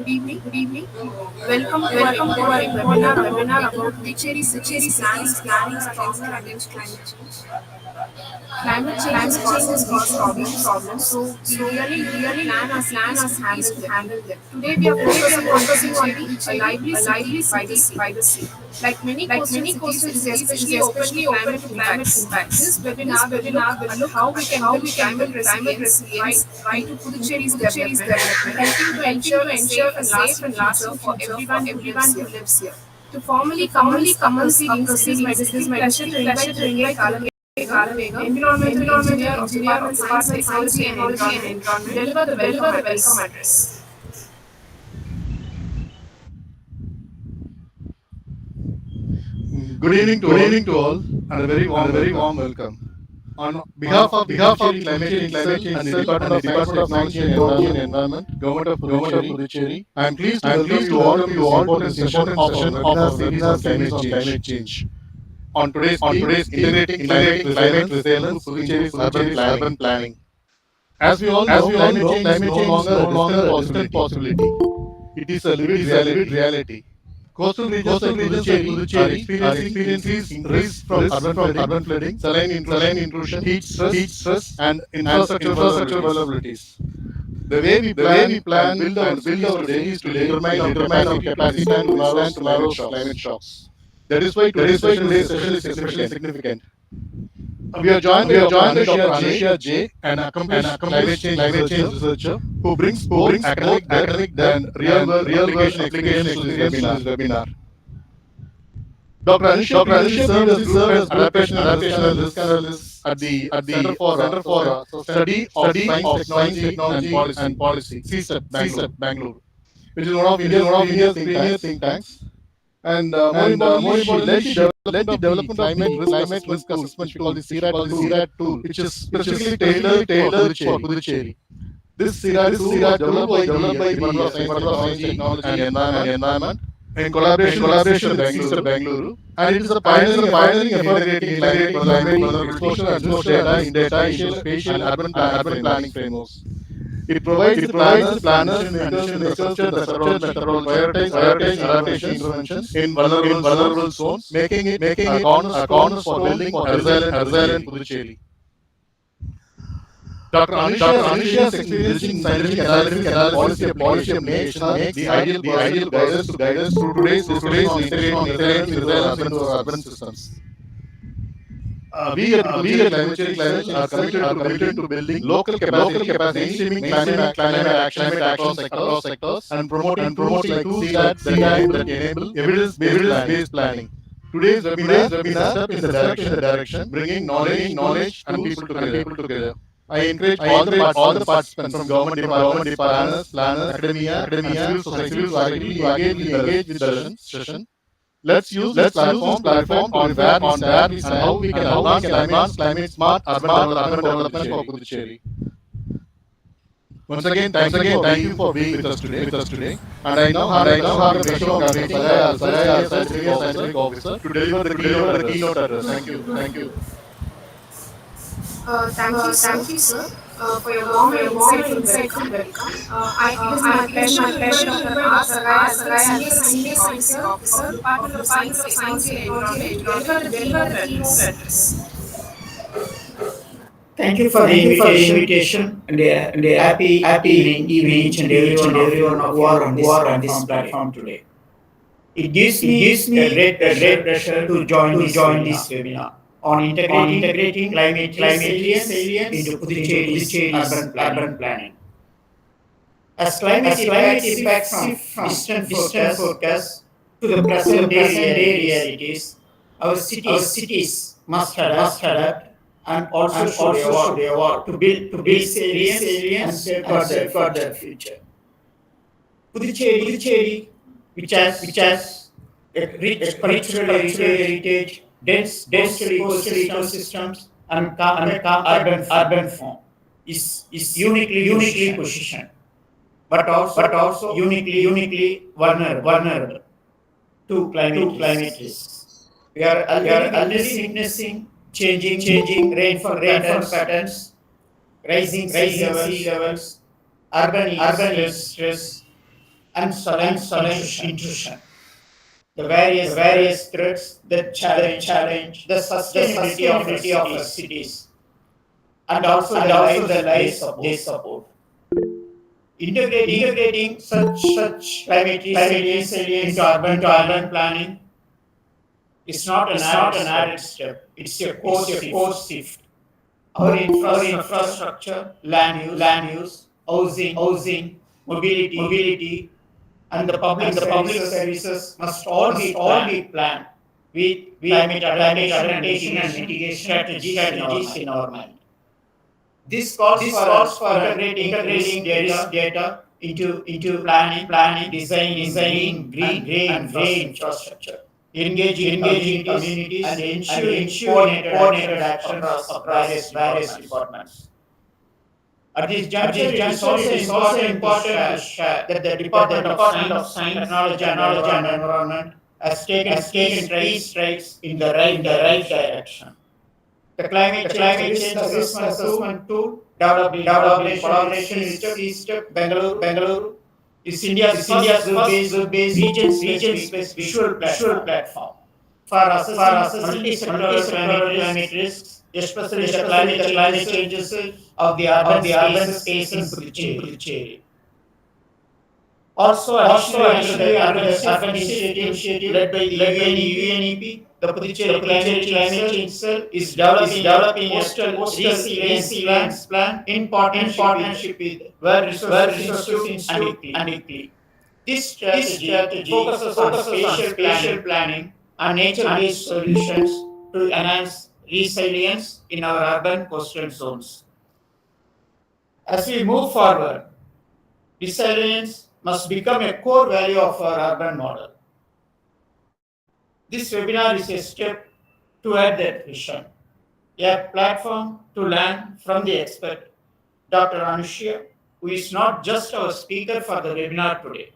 Good evening. Welcome to our webinar about Puducherry cities planning stronger against climate change. Climate change is causing big problems, so we really plan our cities to handle them. Today we are focusing on Puducherry, a lively city by the sea. Like many coastal cities, especially open to climate impacts. This webinar will look at how we can build climate resilience into Puducherry's development, helping to ensure a safe and lasting future for everyone who lives here. To formally commence our proceedings, it is my distinct pleasure to invite Kalavega, environmental engineer of Department of Science, Technology and Environment, to deliver the welcome address. Good evening to all, and a very warm welcome. On behalf of the Puducherry Climate Change Cell and the Department of Science, Technology and Environment, Government of Puducherry, I am pleased to welcome you all to this important session of our webinar series on climate change. On today's theme, integrating climate resilience through Puducherry's urban planning. As we all know, climate change is no longer a distant possibility. It is a lived reality. Coastal regions like Puducherry are experiencing increased urban flooding, saline intrusion, heat stress, and infrastructure vulnerabilities. The way we plan, build our cities today is to determine our capacity to withstand tomorrow's climate shocks. That is why today's session is especially significant. We are joined by Dr. Anushya J, an accomplished climate change researcher who brings both academic depth and real-world application experience to this webinar. Dr. Anushya previously served as Group Head Adaptation and Risk Analyst at the Center for Study of Science, Technology and Policy, CSET, Bangalore, which is one of India's premier think tanks. And more importantly, she led the development of the climate risk assessment tool, which we call the CRAT tool, which is specifically tailored for Puducherry. This CRAT tool was developed by the Department of Science, Technology and Environment in collaboration with Bangalore, and it is a pioneering effort in integrating climate exposure and risk data in spatial and urban planning frameworks. It provides the planners and researchers the structured methodology prioritize adaptation interventions in vulnerable zones, making it a cornerstone for building a resilient Puducherry. Dr. Anusha's experience in scientific analysis and policy application makes the ideal guidance through today's discussion on integrating resilience into our urban systems. We at Climate Change are committed to building local capacity, mainstreaming climate action across sectors, and promoting tools like that enable evidence-based planning. Today's webinar is a step in the direction, bringing knowledge and people together. I encourage all the participants from government departments, planners, academia, and civil society to engage with the session. Let's use this platform on where we stand and how we can advance climate smart urban development for Puducherry. Once again, thank you for being with us today. And I now have a pleasure of meeting Saraya, Senior Scientific Officer, to deliver the keynote address. Thank you. Thank you, sir, for your warm and insightful welcome. It is my pleasure to invite Dr. Saraya, Senior Scientific Officer, Department of Science, Technology and Environment, to deliver the keynote address. Thank you for the invitation and a happy evening each and everyone who are on this platform today. It gives me a great pleasure to join this webinar on integrating climate resilience into Puducherry's urban planning. As climate impacts from distant focus to the present day realities, our cities must adapt and also should evolve to build resilience and safeguard their future. Puducherry, which has a rich cultural heritage, dense coastal ecosystems, and urban form, is uniquely positioned, but also uniquely vulnerable to climate risks. We are already witnessing changing rainfall patterns, rising sea levels, urban heat stress, and soil intrusion, the various threats that challenge the sustainability of our cities, and also the lives they support. Integrating such climate resilience into urban planning is not an added step. It's a core shift. Our infrastructure, land use, housing, mobility, and the public services must all be planned with climate adaptation and mitigation strategies in our mind. This calls for integrating risk data into designing green infrastructure, engaging communities, and ensuring coordinated actions across various departments. At this juncture, it is also important to share that the Department of Science, Technology and Environment has taken key strides in the right direction. The climate change assessment tool developed in collaboration with CSTEP Bangalore is India's first web-based region-specific visual platform for assessing multi-sectoral climate risks, especially the climate changes of the urban spaces in Puducherry. Also, additionally, under the urban initiative led by the UNEP, the Puducherry Climate Change Cell is developing a resilience plan in partnership with World Resources Institute and ICLEI. This strategy focuses on spatial planning and nature-based solutions to enhance resilience in our urban coastal zones. As we move forward, resilience must become a core value of our urban model. This webinar is a step toward that vision, a platform to learn from the expert, Dr. Anushya, who is not just our speaker for the webinar today,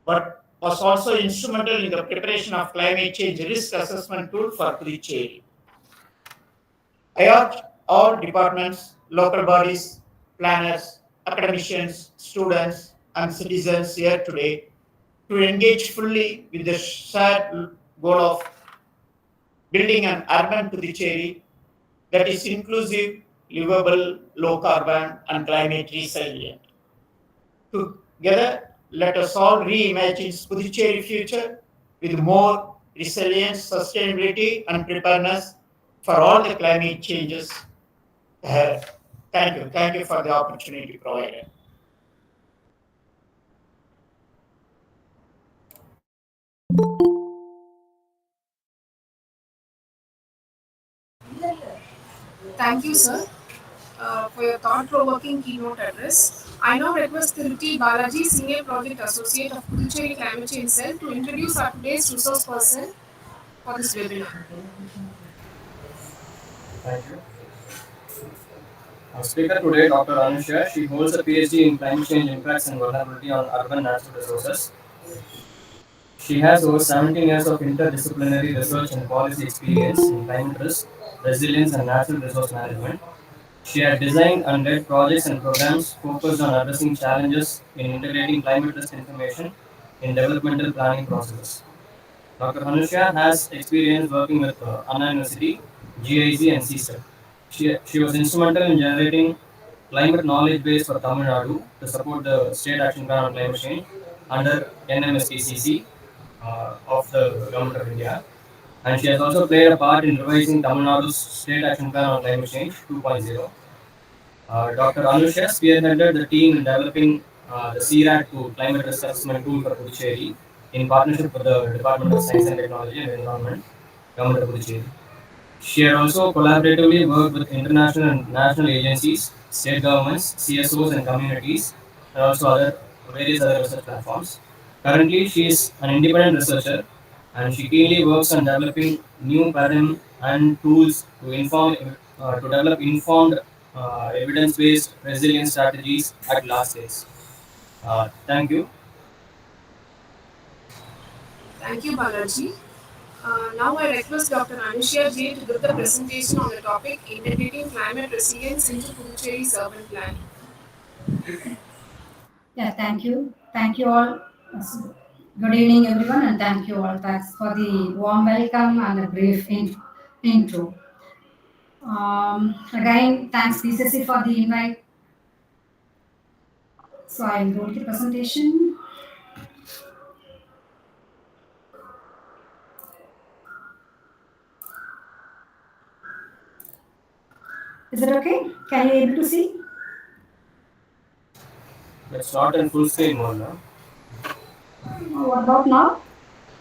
but was also instrumental in the preparation of climate change risk assessment tool for Puducherry. I urge all departments, local bodies, planners, academicians, students, and citizens here today to engage fully with the shared goal of building an urban Puducherry that is inclusive, livable, low carbon, and climate resilient. Together, let us all reimagine Puducherry future with more resilience, sustainability, and preparedness for all the climate changes ahead. Thank you. Thank you for the opportunity provided. Thank you, sir, for your thought-provoking keynote address. I now request Tirti Balaji, Senior Project Associate of Puducherry Climate Change Cell, to introduce our today's resource person for this webinar. Thank you. Our speaker today, Dr. Anushya, she holds a PhD in climate change impacts and vulnerability on urban natural resources. She has over 17 years of interdisciplinary research and policy experience in climate risk, resilience, and natural resource management. She has designed and led projects and programs focused on addressing challenges in integrating climate risk information in developmental planning processes. Dr. Hanushya has experience working with Anna University, GIZ, and CSTEP. She was instrumental in generating climate knowledge base for Tamil Nadu to support the State Action Plan on Climate Change under NMSTCC of the Government of India. And she has also played a part in revising Tamil Nadu's State Action Plan on Climate Change 2.0. Dr. Anushya spearheaded the team in developing the CRAT2 climate risk assessment tool for Puducherry in partnership with the Department of Science and Technology and Environment, Government of Puducherry. She had also collaboratively worked with international and national agencies, state governments, CSOs, and communities, and also various other research platforms. Currently, she is an independent researcher, and she keenly works on developing new paradigm and tools to develop informed, evidence-based resilience strategies at large scales. Thank you. Thank you, Balaji. Now I request Dr. Anushya J to give the presentation on the topic integrating climate resilience into Puducherry's urban planning. Yeah, thank you. Thank you all Yes. Good evening, everyone, and thank you all. Thanks for the warm welcome and a brief intro. Again, thanks PCC for the invite. So I'll go to the presentation. Is it okay? Can you able to see? It's not in full screen mode now. What about now?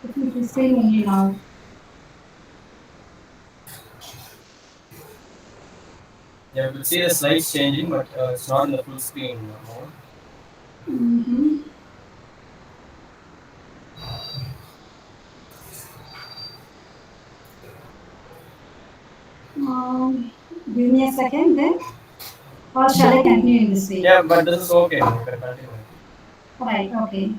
It is the screen only now. Yeah, you could see the slides changing, but it's not in the full screen mode. Mm-hmm. Give me a second then. Or shall I continue in this way? Yeah, but this is okay. You can continue. Right, okay.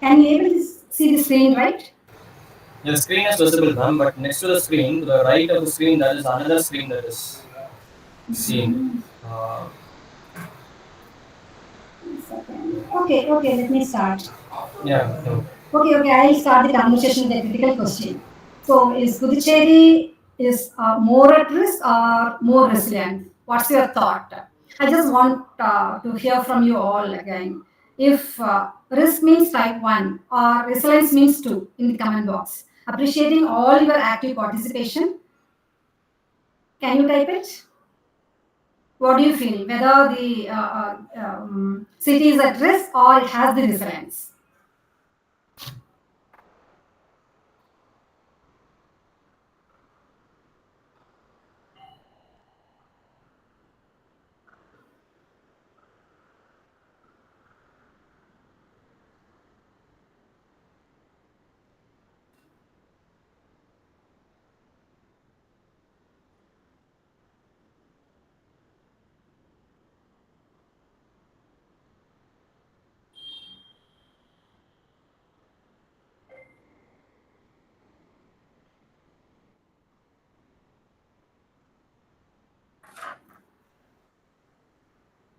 Can you able to see the screen, right? Your screen is visible, ma'am, but next to the screen, to the right of the screen, there is another screen that is seen. Uh, Second. Okay, okay, let me start. yeah, no. Okay, I'll start the conversation with a critical question. So, is Puducherry is more at risk or more resilient? What's your thought? I just want to hear from you all again. If risk means type 1 or resilience means 2 in the comment box. Appreciating all your active participation. Can you type it? What do you feel? Whether the city is at risk or it has the resilience?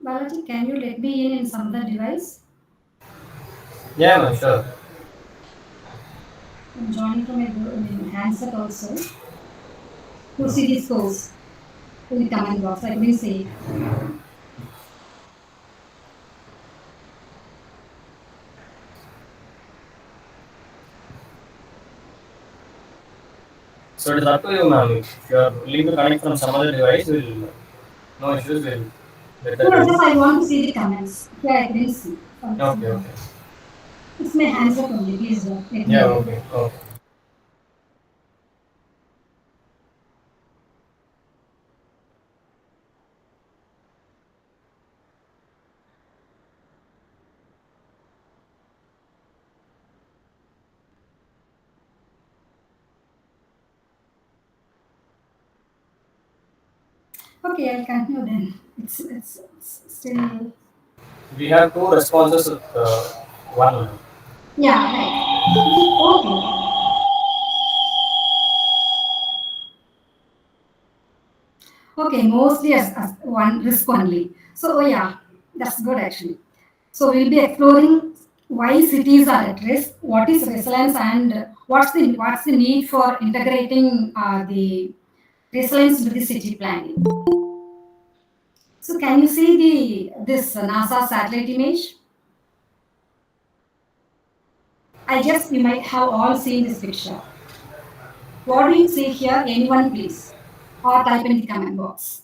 Balaji, can you let me in some other device? Yeah, ma'am, sure. I'm joining from my handset also to see the scores in the comment box. I couldn't see it. So it is up to you, ma'am. If you are willing to connect from some other device, we'll no issues. We'll let that No, be. just I want to see the comments. Here I couldn't see. Okay, okay. It's my handset only. Please let me Yeah, in. okay, okay. Okay, I'll continue then. It's still. We have two responses with one. Yeah, right. Okay. Okay, mostly as one risk only. So, oh yeah, that's good actually. So, we'll be exploring why cities are at risk, what is resilience, and what's the need for integrating the resilience into the city planning. So, can you see the this NASA satellite image? I guess you might have all seen this picture. What do you see here? Anyone, please, or type in the comment box.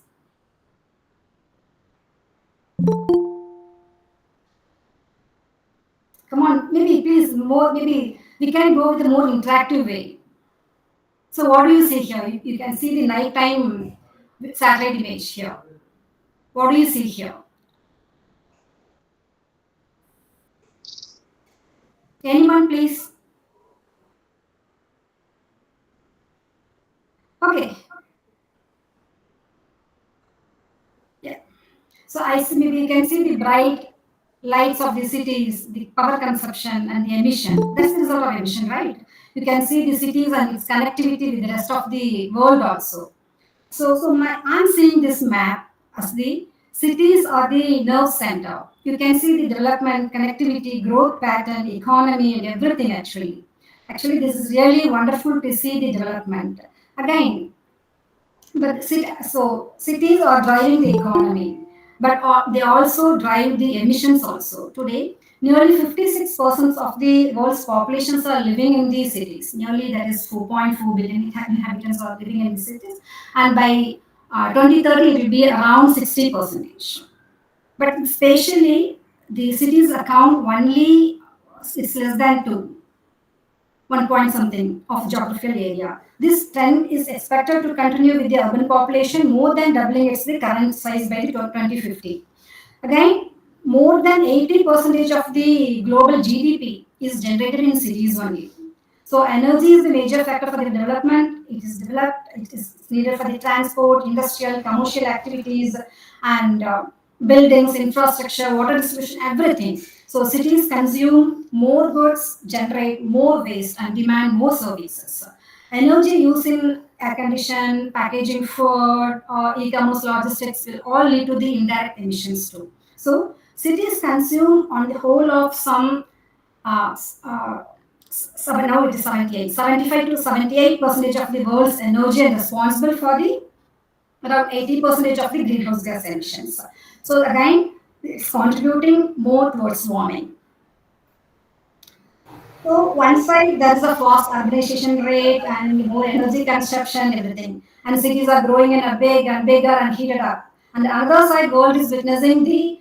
Come on, maybe please more. Maybe we can go with a more interactive way. So what do you see here? You can see the nighttime satellite image here. What do you see here? Anyone, please? Okay. Yeah. So I see maybe you can see the bright lights of the cities, the power consumption and the emission. That's the result of emission, right? You can see the cities and its connectivity with the rest of the world also. So I'm seeing this map. as the cities are the nerve center. You can see the development, connectivity, growth pattern, economy, and everything actually. Actually, this is really wonderful to see the development. Again, so cities are driving the economy, but they also drive the emissions also. Today, nearly 56% of the world's populations are living in these cities. Nearly that is 4.4 billion inhabitants are living in the cities, and by 2030 it will be around 60%. But spatially, the cities account only it's less than 1 point something of geographical area. This trend is expected to continue with the urban population more than doubling its the current size by the 2050. Again, more than 80% of the global GDP is generated in cities only. So energy is the major factor for the development. It is developed. It is needed for the transport, industrial, commercial activities, and buildings, infrastructure, water distribution, everything. So cities consume more goods, generate more waste, and demand more services. Energy use in air condition, packaging food, or e-commerce logistics will all lead to the indirect emissions too. So cities consume on the whole of some uh, now it is 78, 75 to 78 percentage of the world's energy and responsible for the around 80 percentage of the greenhouse gas emissions. So again, it's contributing more towards warming. So one side there is a fast urbanization rate and more energy consumption, everything, and cities are growing in a big and bigger and heated up. And the other side, world is witnessing the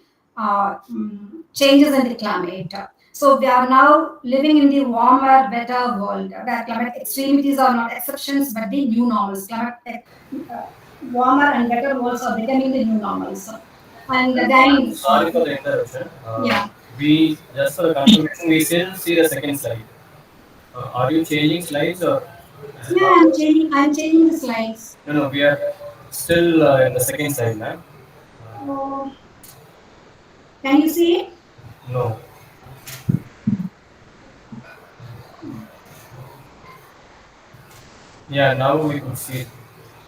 changes in the climate. So we are now living in the warmer, better world where climate extremities are not exceptions but the new normals. Warmer and better worlds are becoming the new normals. And again, Sorry for the interruption. yeah. We just for the confirmation, we still see the second slide. Are you changing slides or is it Yeah, not? I'm changing the slides. No, no, we are still in the second slide, ma'am. Oh, can you see it? No. Yeah, now we could see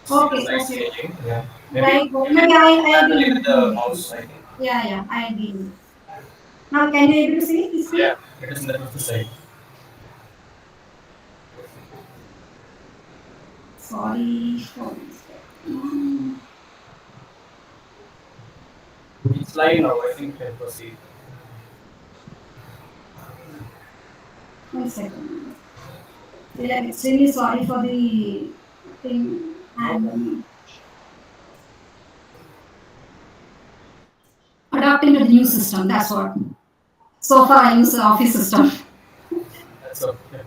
the Okay, slides okay. changing. Yeah, maybe Right. Maybe I'll manually be with the mouse. I think. yeah, I'll be. Now, can you able to see the screen? Yeah, it is in the fifth slide. Sorry for this. Each slide now, I think can proceed. 1 second. Really, I'm extremely sorry for the thing and adapting to the new system. That's what. So far, I use the office system. That's okay.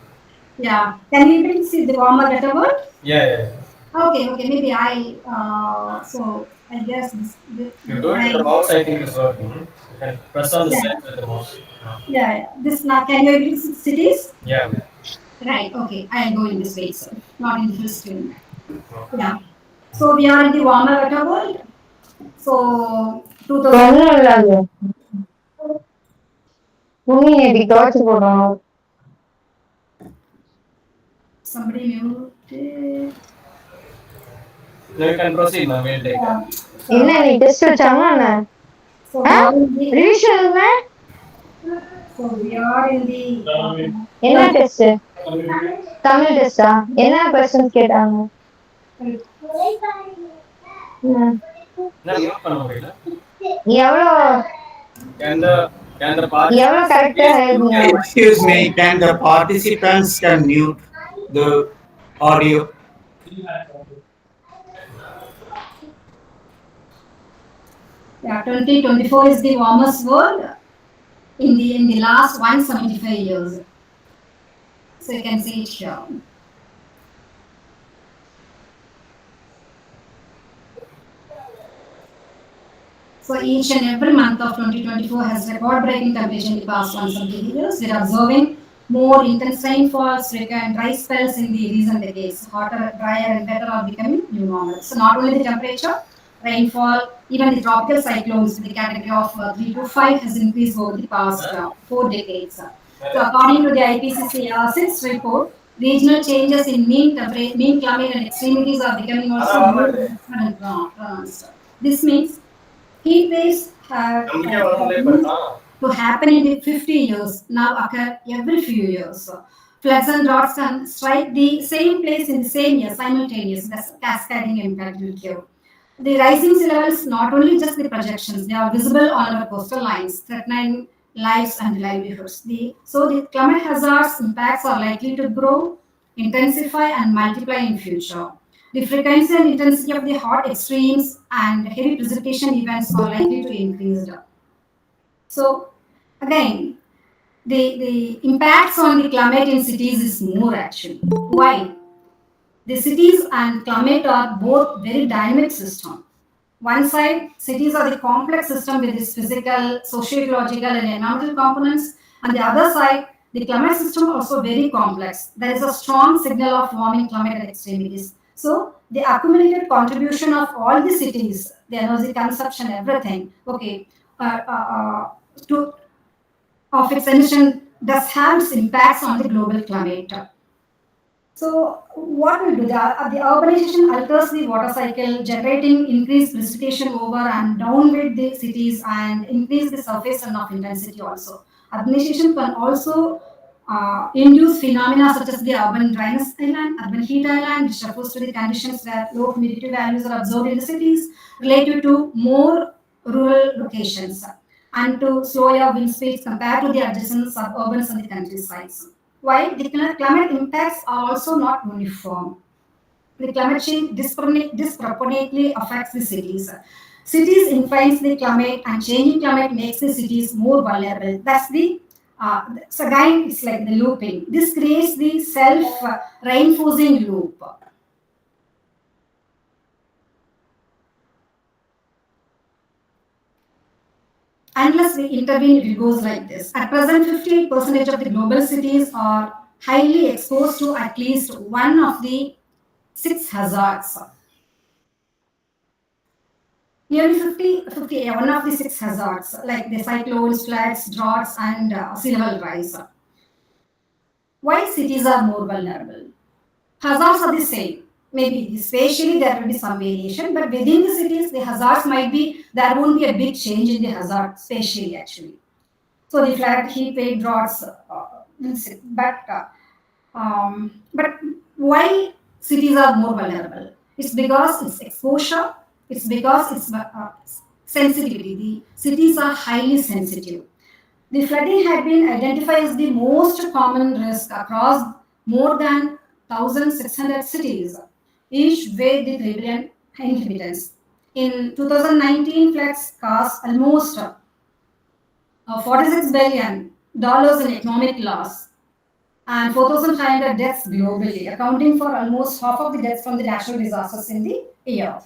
Yeah. Can you able to see the warmer better word? Yeah, yeah, yeah. Okay, okay. Maybe I. So I guess You do it with the I. mouse, I think it's working. You can press on the Yeah, slides with the mouse. yeah. This now. Can you able to see cities? Yeah. Right. Okay. I'll go in this way itself, not in the full screen. Yeah. So we are in the warmer weather world. So 2000. ஒண்ணும் இல்ல அது துணி இன்னைக்கு துவைச்சு போடணும் Somebody muted. Now you can proceed, ma'am. We'll take that. என்ன So, நீ test வச்சாங்களா என்ன so we are in the. Revision So we are in the. என்ன டெஸ்ட் தமிழ் டெஸ்டா என்ன கொஸ்டின்ஸ் கேட்டாங்க ம். என்ன mute பண்ண முடியல? எவ்வளோ Can the party எவ்வளோ கரெக்டா எழுதுங்க Excuse me, can the participants can mute the audio? Yeah, 2024 is the warmest world in the last 175 years. So you can see it here. So each and every month of 2024 has record-breaking temperature in the past 170 years. We're observing more intense rainfalls, and dry spells in the recent decades. Hotter, drier, and better are becoming new normal. So not only the temperature, rainfall, even the tropical cyclones with the category of 3 to 5 has increased over the past 4 decades. So according to the IPCC sixth report, regional changes in mean climate and extremities are becoming also more pronounced. This means Heat waves have used to happen in 50 years, now occur every few years. Floods and droughts can strike the same place in the same year, simultaneous, thus cascading impact will give. The rising sea levels not only just the projections, they are visible on our coastal lines, threatening lives and livelihoods. So the climate hazards impacts are likely to grow, intensify, and multiply in future. The frequency and intensity of the hot extremes and heavy precipitation events are likely to increase. So again, the impacts on the climate in cities is more actually. Why? The cities and climate are both very dynamic systems. One side, cities are the complex system with its physical, socio-ecological, and environmental components. On the other side, the climate system also very complex. There is a strong signal of warming climate and extremities. So the accumulated contribution of all the cities, the energy consumption, everything, okay, to of its emission does have its impacts on the global climate. So what will do? The urbanization alters the water cycle, generating increased precipitation over and down with the cities and increase the surface runoff intensity also. Urbanization can also induce phenomena such as the urban dryness island, urban heat island, which refers to the conditions where low humidity values are observed in the cities related to more rural locations and to slower wind speeds compared to the adjacent suburbans and the countrysides. While the climate impacts are also not uniform, the climate change disproportionately affects the cities. Cities influence the climate, and changing climate makes the cities more vulnerable. That's the so again, it's like the looping. This creates the self-reinforcing loop. Unless we intervene, it goes like this. At present, 58% of the global cities are highly exposed to at least one of the six hazards. Nearly 50, yeah, one of the six hazards, like the cyclones, floods, droughts, and sea level rise. Why cities are more vulnerable? Hazards are the same. Maybe spatially there will be some variation, but within the cities, the hazards might be, there won't be a big change in the hazard spatially actually. So the flood, heat wave, droughts, but why cities are more vulnerable? It's because it's exposure. It's because it's sensitivity. The cities are highly sensitive. The flooding had been identified as the most common risk across more than 1,600 cities, each with the trillion inhabitants. In 2019, floods caused almost $46 billion in economic loss and 4,500 deaths globally, accounting for almost half of the deaths from the natural disasters in the year.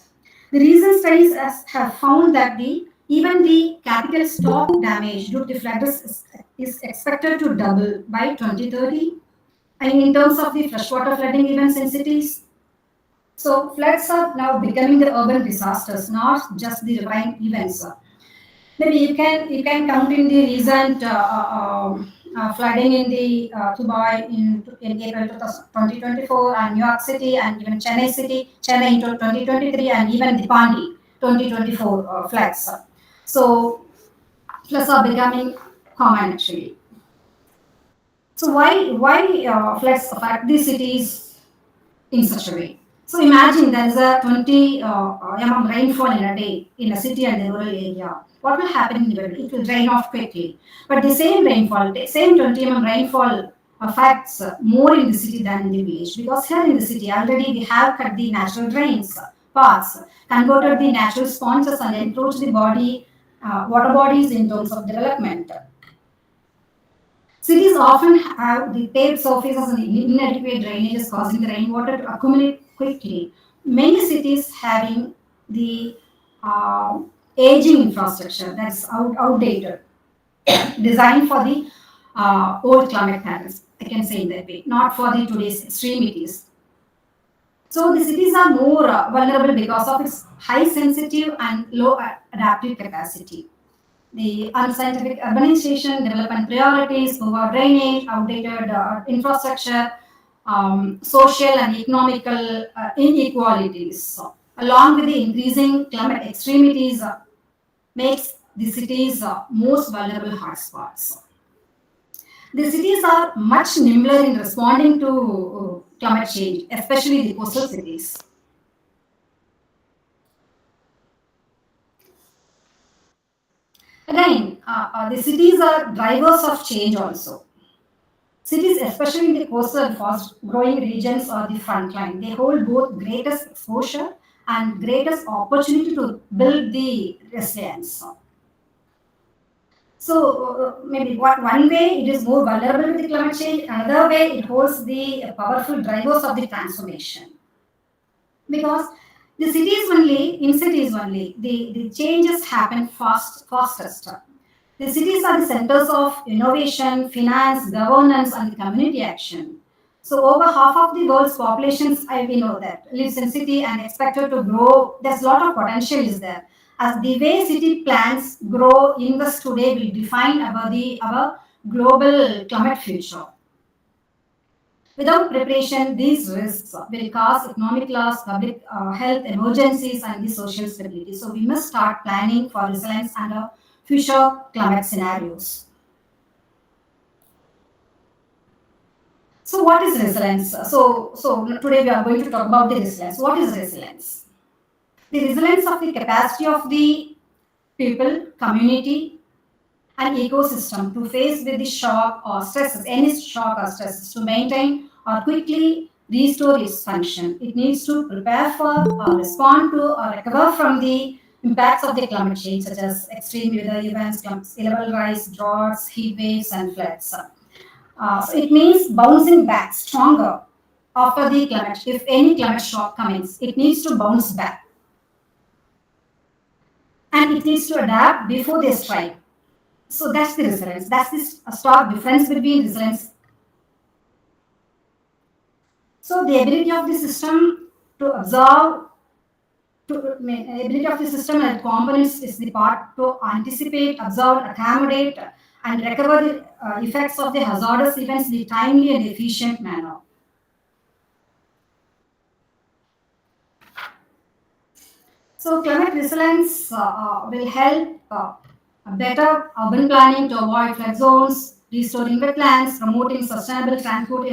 The recent studies have found that even the capital stock damage due to flooding is expected to double by 2030. And in terms of the freshwater flooding events in cities, so floods are now becoming the urban disasters, not just the riverine events. Maybe you can count in the recent flooding in the Dubai in April 2024 and New York City and even Chennai in 2023 and even the Pandi 2024 floods. So floods are becoming common actually. So why floods affect these cities in such a way? So imagine there is a 20 rainfall in a day in a city and a rural area. What will happen in the valley? It will drain off quickly. But the same rainfall, the same 20 rainfall affects more in the city than in the village because here in the city already we have cut the natural drains, paths, converted the natural sponges and encroached the water bodies in terms of development. Cities often have the paved surfaces and inadequate drainages causing the rainwater to accumulate quickly. Many cities having the uh, aging infrastructure that's outdated, designed for the old climate patterns. I can say in that way, not for the today's extremities. So the cities are more vulnerable because of its high sensitive and low adaptive capacity. The unscientific urbanization, development priorities, poor drainage, outdated infrastructure, social and economical inequalities, along with the increasing climate extremities. makes the cities most vulnerable hotspots. The cities are much nimbler in responding to climate change, especially the coastal cities. Again, the cities are drivers of change also. Cities, especially in the coastal and fast growing regions, are the front line. They hold both greatest exposure and greatest opportunity to build the resilience. So maybe one way it is more vulnerable to the climate change, another way it holds the powerful drivers of the transformation. Because in cities only, the changes happen fastest. The cities are the centers of innovation, finance, governance, and the community action. So over half of the world's populations, we know that, lives in city and expected to grow. There's a lot of potential is there. As the way city plans grow, invest today will define our global climate future. Without preparation, these risks will cause economic loss, public health emergencies, and the social stability. So we must start planning for resilience under future climate scenarios. So what is resilience? So today we are going to talk about the resilience. What is resilience? The resilience of the capacity of the people, community, and ecosystem to face with the shock or stresses, any shock or stresses, to maintain or quickly restore its function. It needs to prepare for or respond to or recover from the impacts of the climate change, such as extreme weather events, sea level rise, droughts, heat waves, and floods. So it means bouncing back stronger after the climate. If any climate shock comes, it needs to bounce back and it needs to adapt before they strike. So that's the resilience. That's the stark difference between resilience. So the ability of the system to absorb, ability of the system and components is the part to anticipate, absorb, accommodate, and recover the effects of the hazardous events in a timely and efficient manner. So climate resilience will help better urban planning to avoid flood zones, restoring wetlands, promoting sustainable transport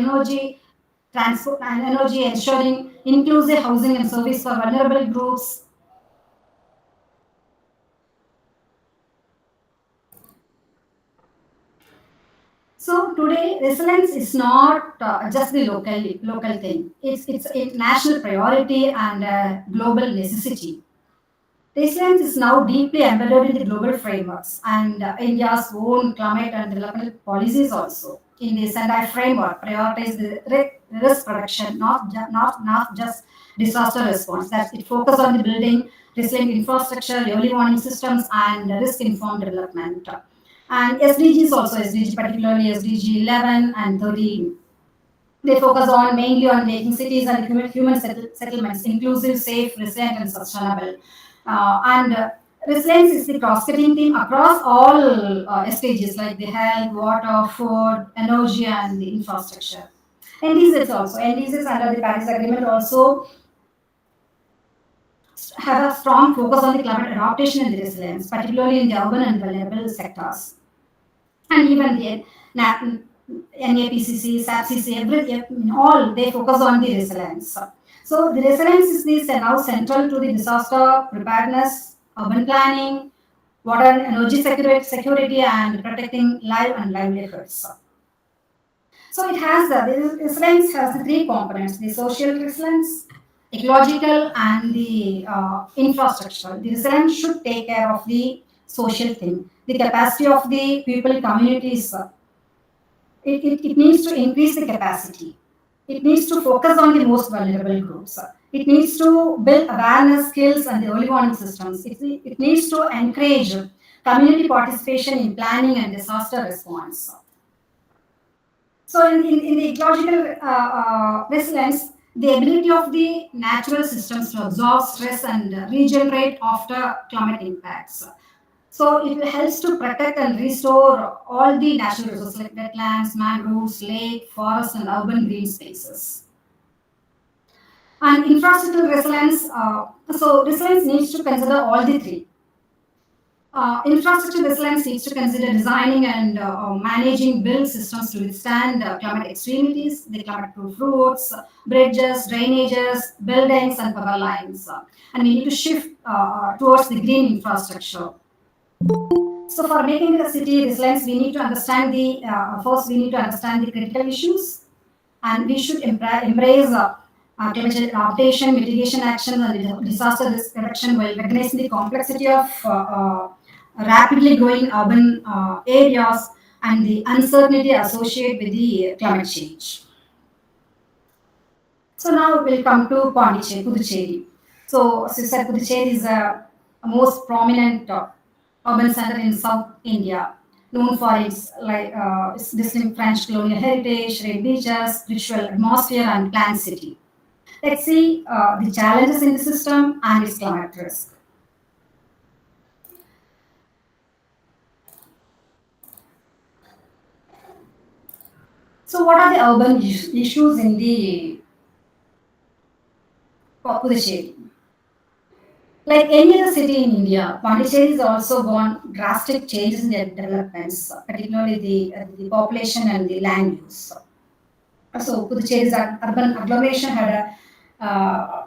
and energy, ensuring inclusive housing and service for vulnerable groups. So today, resilience is not just the local thing. It's a national priority and a global necessity. Resilience is now deeply embedded in the global frameworks and India's own climate and development policies also. In the Sendai framework, prioritize the risk reduction, not just disaster response. That it focus on the building resilient infrastructure, early warning systems, and risk-informed development. And SDGs also, SDG particularly SDG 11 and 13. They focus on mainly on making cities and human settlements inclusive, safe, resilient, and sustainable. And resilience is the cross-cutting theme across all SDGs like the health, water, food, energy, and the infrastructure. NDCs under the Paris Agreement also have a strong focus on the climate adaptation and the resilience, particularly in the urban and vulnerable sectors. And even the NAPCC, SAPCC, all they focus on the resilience. So the resilience is this now central to the disaster preparedness, urban planning, water and energy security, and protecting life and livelihoods. So it has the resilience has the three components: the social resilience, ecological, and the infrastructure. The resilience should take care of the social thing, the capacity of the people, communities. It needs to increase the capacity. It needs to focus on the most vulnerable groups. It needs to build awareness, skills, and the early warning systems. It needs to encourage community participation in planning and disaster response. So, in the ecological resilience, the ability of the natural systems to absorb stress and regenerate after climate impacts. So, it helps to protect and restore all the natural resources like wetlands, mangroves, lake, forests, and urban green spaces. And infrastructure resilience, so resilience needs to consider all the three. Infrastructure resilience needs to consider designing and managing build systems to withstand climate extremities, the climate-proof roads, bridges, drainages, buildings, and power lines. And we need to shift towards the green infrastructure. So for making the city resilient, we need to understand the first we need to understand the critical issues, and we should embrace climate change adaptation, mitigation action, and disaster risk reduction while recognizing the complexity of rapidly growing urban areas and the uncertainty associated with the climate change. So now we'll come to Pondicherry, Puducherry. So as you said, Puducherry is a most prominent urban center in South India, known for its distinct French colonial heritage, red beaches, ritual atmosphere, and planned city. Let's see the challenges in the system and its climate risk. So, what are the urban issues in the Puducherry? Like any other city in India, Pondicherry has also gone drastic changes in their developments, particularly the population and the land use. So Puducherry's urban agglomeration had a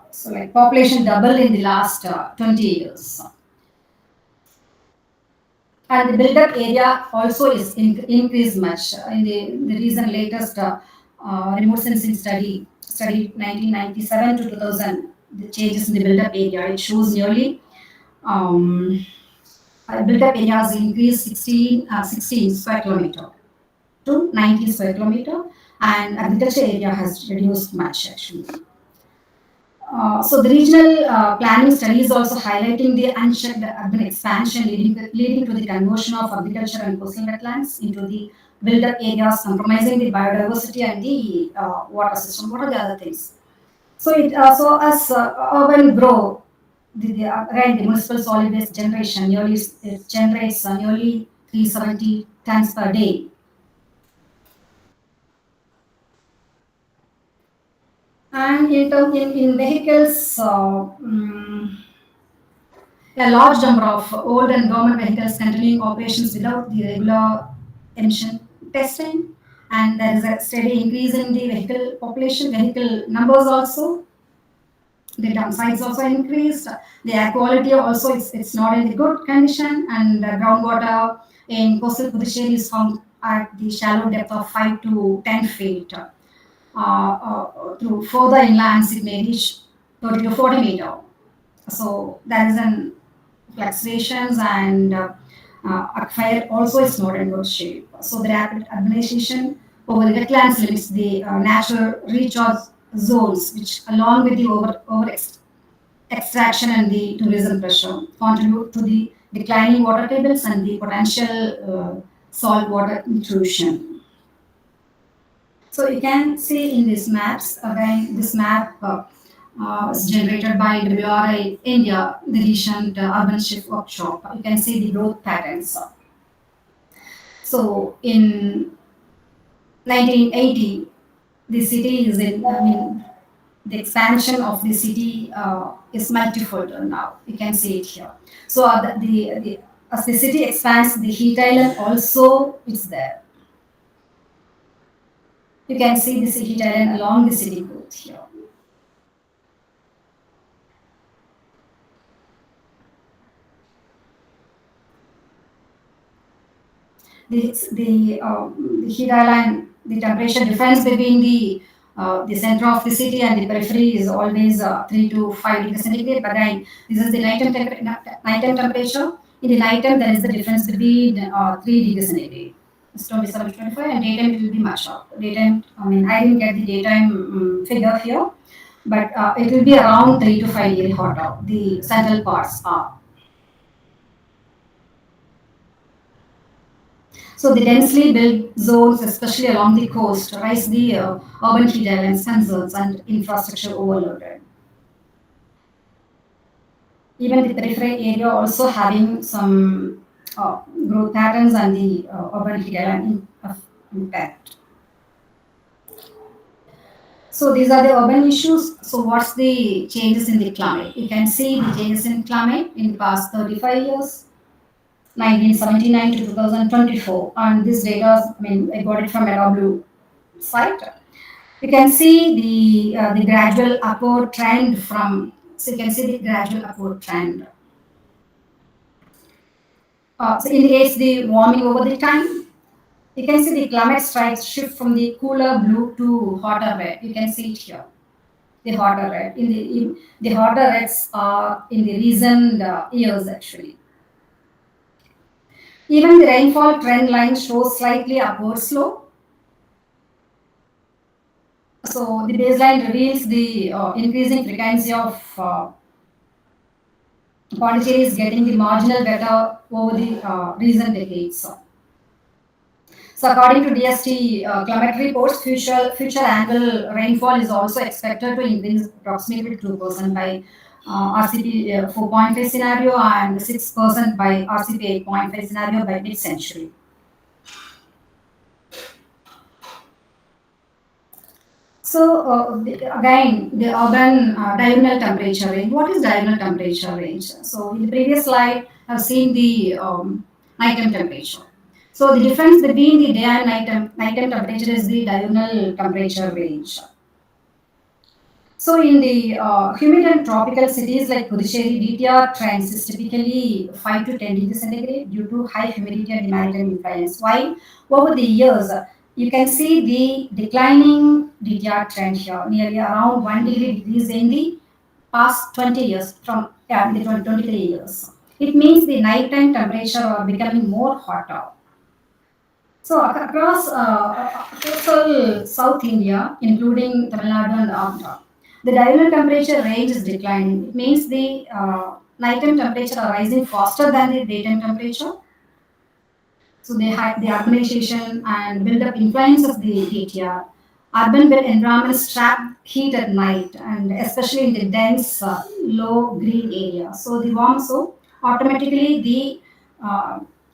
population double in the last 20 years. And the built-up area also is increased much. In the recent latest remote sensing study 1997 to 2000, the changes in the built-up area, it shows nearly built-up area has increased 16 square kilometer to 90 square kilometer, and agriculture area has reduced much actually. So the regional planning studies also highlighting the unchecked urban expansion leading to the conversion of agriculture and coastal wetlands into the built-up areas, compromising the biodiversity and the water system. What are the other things? So as urban grow, again the municipal solid waste generation nearly it generates nearly 370 tons per day. And in vehicles, a large number of old and government vehicles continuing operations without the regular emission testing, and there is a steady increase in the vehicle population, vehicle numbers also. The downsides also increased. The air quality also it's not in the good condition, and groundwater in coastal Puducherry is found at the shallow depth of 5 to 10 feet. Through further inlands, it may reach 30 to 40 meter. So there is an fluctuations and aquifer also is not in good shape. So the rapid urbanization over the wetlands limits the natural recharge zones, which along with the over extraction and the tourism pressure contribute to the declining water tables and the potential salt water intrusion. So you can see in these maps, again, this map was generated by WRI India, the recent urban shift workshop. You can see the growth patterns. So in 1980, the city is in, I mean, the expansion of the city is multifold now. You can see it here. So as the city expands, the heat island also is there. You can see the heat island along the city growth here. The heat island, the temperature difference between the center of the city and the periphery is always 3 to 5 degrees centigrade. But again, this is the nighttime temperature. In the nighttime, there is the difference between 3 degrees centigrade. It's 27 to 25, and daytime it will be much up. Daytime, I mean, I didn't get the daytime figure here, but it will be around 3 to 5 degrees hotter. The central parts are. So the densely built zones, especially along the coast, raise the urban heat islands concerns and infrastructure overloaded. Even the peripheral area also having some growth patterns and the urban heat island impact. So these are the urban issues. So what's the changes in the climate? You can see the changes in climate in the past 35 years. 1979 to 2024, and this data, I mean, I got it from AW site. You can see the gradual upward trend from. So you can see the gradual upward trend. So indicates the warming over the time. You can see the climate stripes shift from the cooler blue to hotter red. You can see it here. The hotter red the hotter reds are in the recent years actually. Even the rainfall trend line shows slightly upward slope. So the baseline reveals the increasing frequency of Pondicherry is getting the marginal better over the recent decades. So according to DST climate reports, future annual rainfall is also expected to increase approximately 2% by RCP 4.5 scenario and 6% by RCP 8.5 scenario by mid-century. So again, the urban diurnal temperature range. What is diurnal temperature range? So in the previous slide, I've seen the nighttime temperature. So the difference between the day and nighttime temperature is the diurnal temperature range. So in the humid and tropical cities like Puducherry, DTR trends is typically 5 to 10 degrees centigrade due to high humidity and maritime influence. While over the years, you can see the declining DTR trend here, nearly around 1 degree decrease in the past 20 years, from the 23 years. It means the nighttime temperature are becoming more hotter. So across coastal South India, including Tamil Nadu and Andhra, the diurnal temperature range is declining. It means the nighttime temperature are rising faster than the daytime temperature. So they have the urbanization and build-up influence of the DTR. Urban built environments trap heat at night, and especially in the dense, low green area. So the warm, so automatically the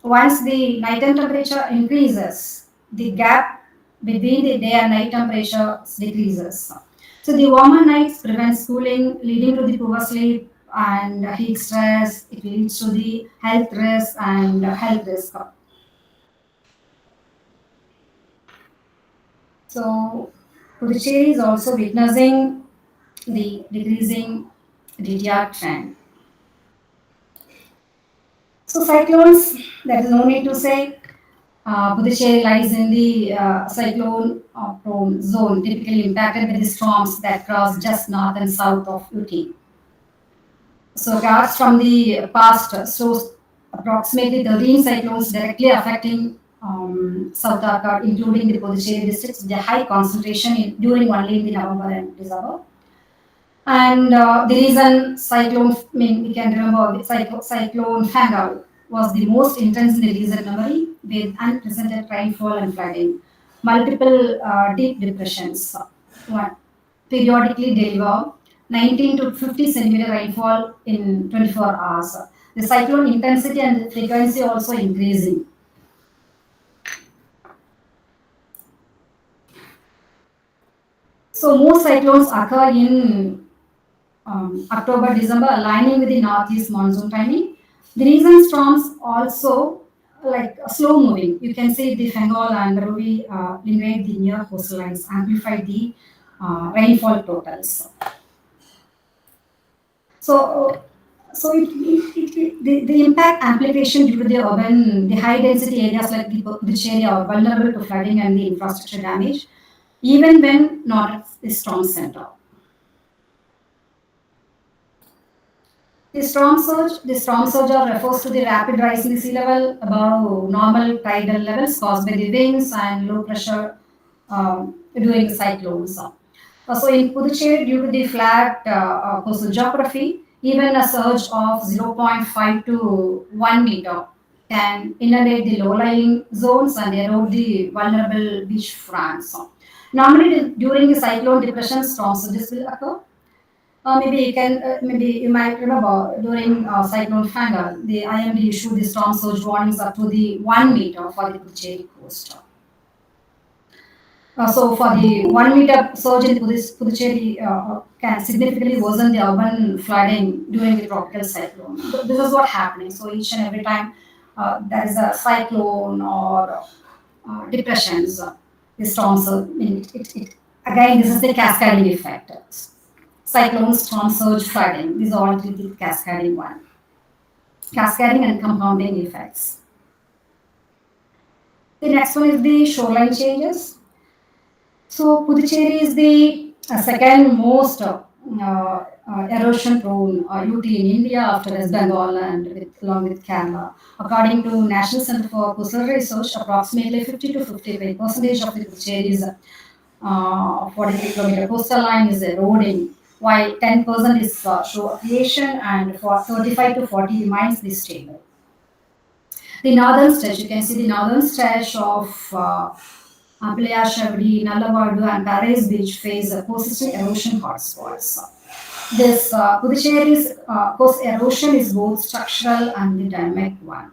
once the nighttime temperature increases, the gap between the day and night temperature decreases. So the warmer nights prevents cooling, leading to the poor sleep and heat stress. It leads to the health risk and health risk. So Puducherry is also witnessing the decreasing DTR trend. So cyclones, there is no need to say. Puducherry lies in the cyclone prone zone, typically impacted by the storms that cross just north and south of UT. So regards from the past shows approximately 13 cyclones directly affecting South Arcot, including the Puducherry districts, the high concentration during only in the November and December. And the reason cyclone, I mean, we can remember cyclone Fangal was the most intense in the recent memory with unprecedented rainfall and flooding. Multiple deep depressions periodically deliver 19 to 50 centimeter rainfall in 24 hours. The cyclone intensity and frequency also increasing. So most cyclones occur in October, December, aligning with the northeast monsoon timing. The recent storms also like slow moving. You can see the Bengal and Ravi invade the near coastlines, amplify the rainfall totals. So, the impact amplification due to the urban, the high density areas like the area are vulnerable to flooding and the infrastructure damage, even when not at the storm center. The storm surge refers to the rapid rise in the sea level above normal tidal levels caused by the winds and low pressure during cyclones. So in Puducherry, due to the flat coastal geography, even a surge of 0.5 to 1 meter can inundate the low-lying zones and erode the vulnerable beach fronts. Normally, during the cyclone depression, storm surges will occur. Maybe you can, maybe you might remember during Cyclone Fangal, the IMD issued the storm surge warnings up to the 1 meter for the Puducherry coast. So for the 1 meter surge in Puducherry can significantly worsen the urban flooding during the tropical cyclone. This is what happening. So each and every time there is a cyclone or depressions, the storms. Again, this is the cascading effect. Cyclone, storm surge, flooding. These are all three the cascading one. Cascading and compounding effects. The next one is the shoreline changes. So Puducherry is the second most erosion prone UT in India after West Bengal and along with Kerala. According to National Center for Coastal Research, approximately 50 to 55% of the Puducherry's 43-kilometer coastal line is eroding, while 10% is shore creation and for 35 to 40 remains the stable. The northern stretch, you can see the northern stretch of Playa Shavdi, Nallavadu, and Paradise Beach face persistent erosion hotspots. This Puducherry's coast erosion is both structural and the dynamic one.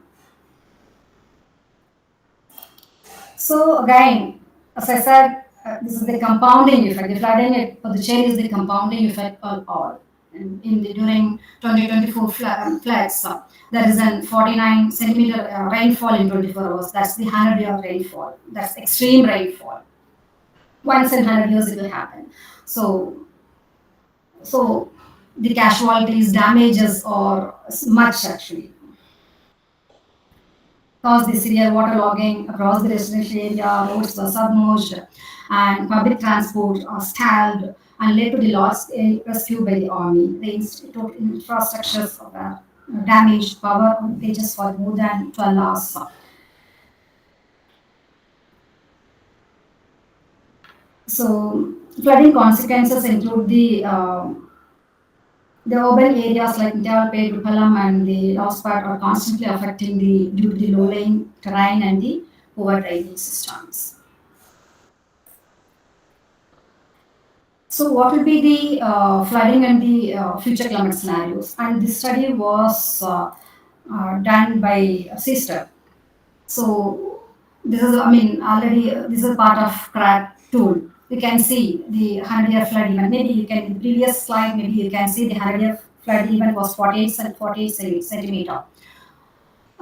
So again, as I said, this is the compounding effect. The flooding at Puducherry is the compounding effect of all. During 2024 floods, there is a 49 centimeter rainfall in 24 hours. That's the 100-year rainfall. That's extreme rainfall. Once in 100 years it will happen. So the casualties, damages are much actually. Caused the severe waterlogging across the residential area, roads were submerged, and public transport stalled, and led to the loss rescue by the army. The infrastructures were damaged, power outages for more than 12 hours. So, flooding consequences include the urban areas like Ntalpe, Dupalam, and the Lost Part are constantly affecting due to the low-lying terrain and the poor drainage systems. So, what will be the flooding and the future climate scenarios? And this study was done by a sister. So, this is, I mean, already this is part of CRAT tool. You can see the 100-year flood event. Maybe you can, in the previous slide, maybe you can see the 100-year flood event was 48 centimeter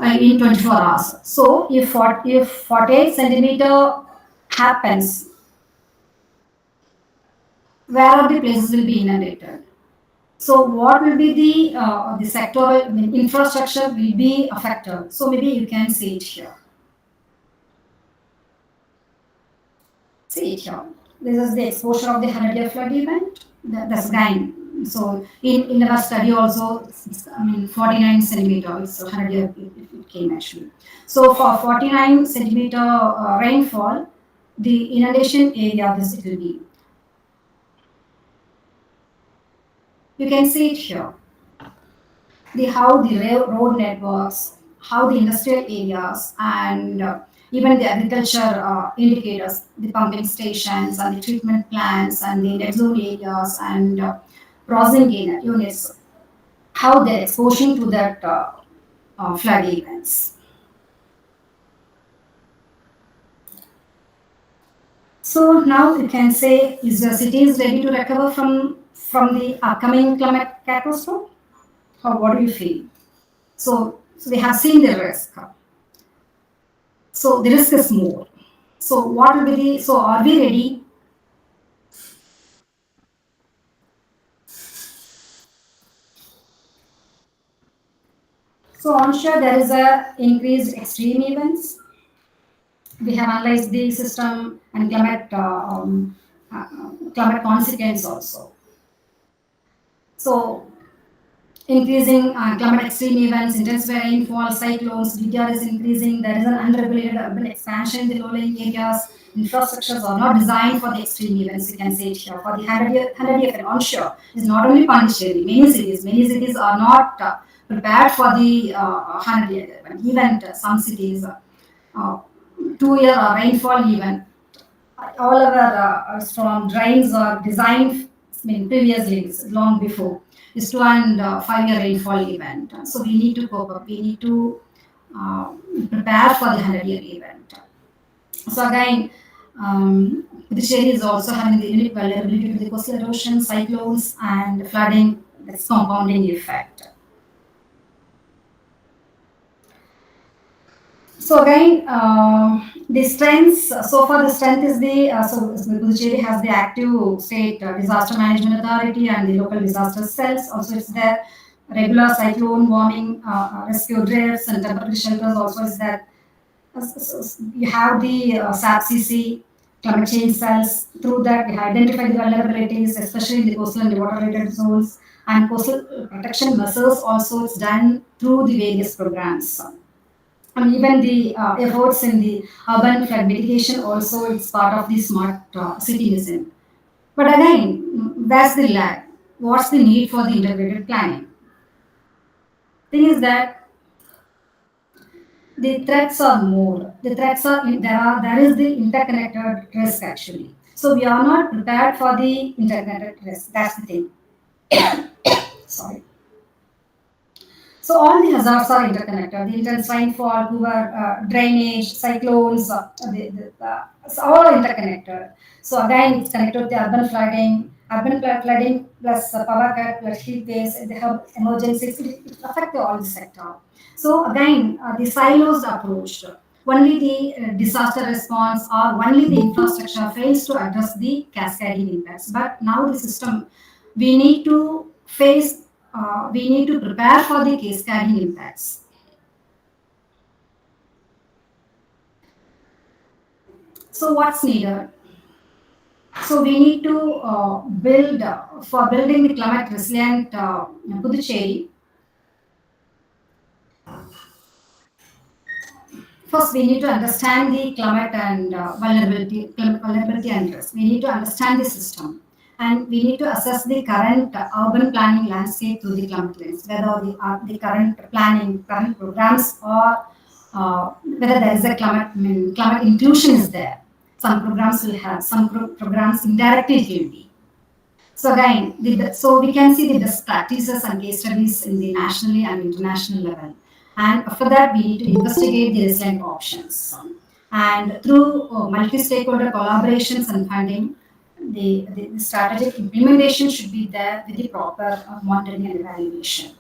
in 24 hours. So, if 48 centimeter happens, where are the places will be inundated? So what will be the sectoral infrastructure will be affected? So maybe you can see it here. See it here. This is the exposure of the 100-year flood event. That's again. So in our study also, 49 centimeter. It's 100-year it came actually. So for 49 centimeter rainfall, the inundation area this it will be. You can see it here. How the road networks, how the industrial areas, and even the agriculture indicators, the pumping stations and the treatment plants and the dead zone areas and processing units, how they're exposing to that flood events. So now you can say, is the city is ready to recover from the upcoming climate catastrophe? Or what do you feel? So we have seen the risk. So the risk is more. So what will be the, so are we ready? So onshore there is a increased extreme events. We have analyzed the system and climate consequence also. So increasing climate extreme events, intense rainfall, cyclones, DTR is increasing. There is an unregulated urban expansion in the low-lying areas. Infrastructures are not designed for the extreme events. You can say it here. For the 100-year onshore, it's not only Puducherry. Many cities are not prepared for the 100-year event. Even some cities, 2-year rainfall event. All our storm drains are designed previously, long before. Is 2 and 5-year rainfall event. So we need to cope up. We need to prepare for the 100-year event. So again, Puducherry is also having the unique vulnerability to the coastal erosion, cyclones, and flooding. That's compounding effect. So again, the strengths. So far, the strength is the Puducherry has the active state disaster management authority and the local disaster cells. Also, it's there. Regular cyclone warming, rescue drifts, and temporary shelters. Also, is there. You have the SAP-CC climate change cells. Through that, we identify the vulnerabilities, especially in the coastal and the water-related zones, and coastal protection measures. Also, it's done through the various programs, and even the efforts in the urban flood mitigation also it's part of the smart city vision. But again, where's the lag? What's the need for the integrated planning? Thing is that the threats are more. The threats are there is the interconnected risk actually. So we are not prepared for the interconnected risk. That's the thing. Sorry. So all the hazards are interconnected. The intense rainfall, poor drainage, cyclones, so all are interconnected. So again, it's connected to the urban flooding plus power cut plus heat waves, the emergencies. It affects all the sector. So again, the silos approach. Only the disaster response or only the infrastructure fails to address the cascading impacts. But now the system, we need to face we need to prepare for the cascading impacts. So what's needed? So we need to build for building the climate resilient Puducherry. First, we need to understand the climate and vulnerability and risk. We need to understand the system, and we need to assess the current urban planning landscape through the climate lens, whether the current planning, current programs, or whether there is a climate inclusion is there. Some programs will have, some programs indirectly it will be. So again, so we can see the best practices and case studies in the nationally and international level. And after that, we need to investigate the resilient options. And through multi-stakeholder collaborations and funding, the strategic implementation should be there with the proper monitoring and evaluation.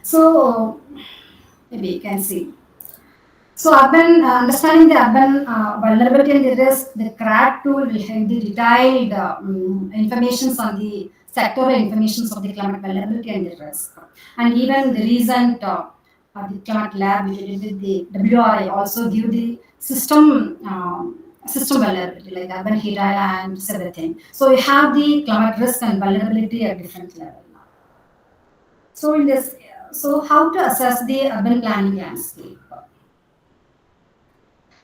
So maybe you can see. So urban understanding the urban vulnerability and the risk, the CRAT tool will have the detailed information on the sectoral information of the climate vulnerability and the risk. And even the recent the climate lab which we did with the WRI also give the system vulnerability like urban heat islands, everything. So you have the climate risk and vulnerability at different level. So in this, so how to assess the urban planning landscape?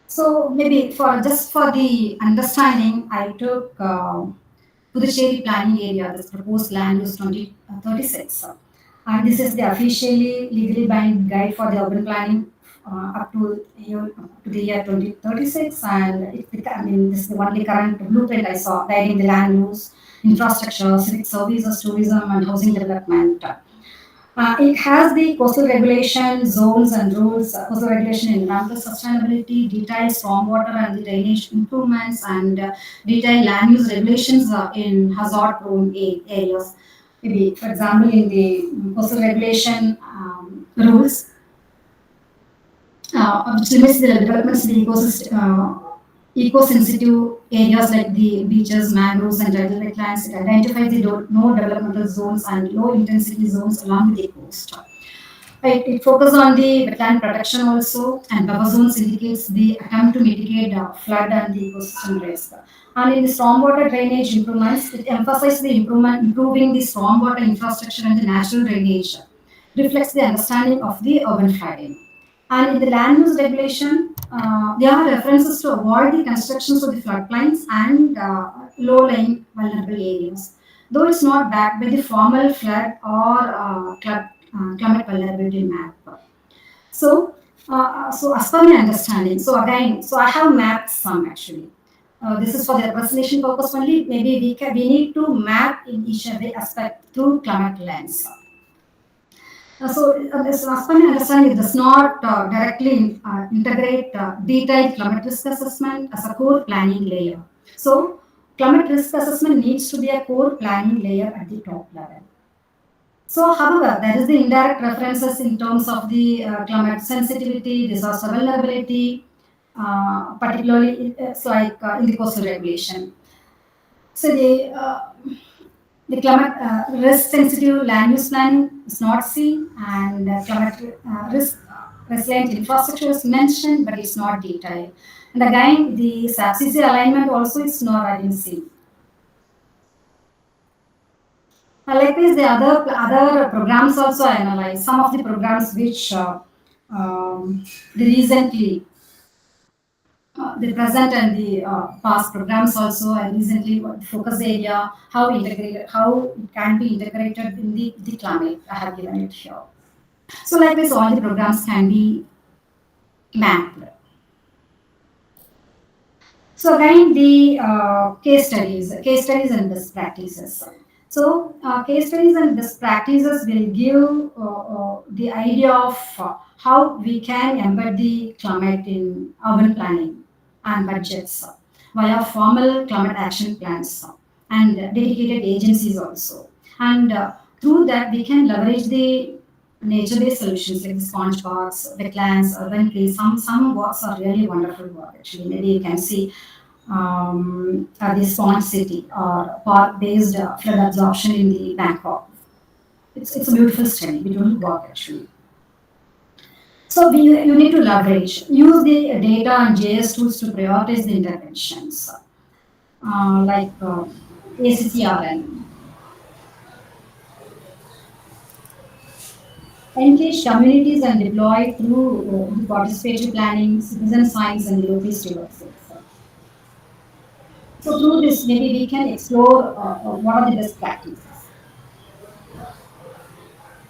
So maybe for just for the understanding, I took Puducherry planning area, this proposed land use 2036. And this is the officially legally binding guide for the urban planning up to the year 2036. And I mean, this is the only current blueprint I saw guiding the land use, infrastructure, civic services, tourism, and housing development. It has the coastal regulation, zones and rules, coastal regulation in environmental sustainability, detailed stormwater and the drainage improvements, and detailed land use regulations in hazard-prone areas. Maybe, for example, in the coastal regulation rules, which limits the developments in the eco-sensitive areas like the beaches, mangroves, and tidal wetlands. It identifies the no developmental zones and low intensity zones along the coast. It focuses on the wetland protection also, and buffer zones indicates the attempt to mitigate flood and the ecosystem risk. And in the stormwater drainage improvements, it emphasizes the improving the stormwater infrastructure and the natural drainage, reflects the understanding of the urban flooding. And in the land use regulation, there are references to avoid the constructions of the floodplains and low-lying vulnerable areas, though it's not backed by the formal flood or climate vulnerability map. So as per my understanding, so again, so I have mapped some actually. This is for the representation purpose only. Maybe we need to map in each every aspect through climate lens. This as per my understanding, it does not directly integrate detailed climate risk assessment as a core planning layer. So climate risk assessment needs to be a core planning layer at the top level. So, however, there is the indirect references in terms of the climate sensitivity, disaster vulnerability, particularly it's like in the coastal regulation. So, the climate risk sensitive land use planning is not seen, and climate risk resilient infrastructure is mentioned, but it's not detailed. And again, the subsidy alignment also is not again seen. Likewise, the other programs also I analyze. Some of the programs which the recently the present and the past programs also and recently what focus area how it can be integrated in the climate. I have given it here. So likewise, all the programs can be mapped. So again, the case studies and best practices. So case studies and best practices will give the idea of how we can embed the climate in urban planning and budgets via formal climate action plans and dedicated agencies also. And through that, we can leverage the nature-based solutions like the sponge parks, wetlands, urban trees. Some works are really wonderful work actually. Maybe you can see the sponge city or park-based flood absorption in the Bangkok. It's a beautiful study. We don't work actually. So you need to leverage, use the data and JS tools to prioritize the interventions, like ACCRN. Engage communities and deploy through the participatory planning, citizen science, and the local stewardship. So through this, maybe we can explore what are the best practices.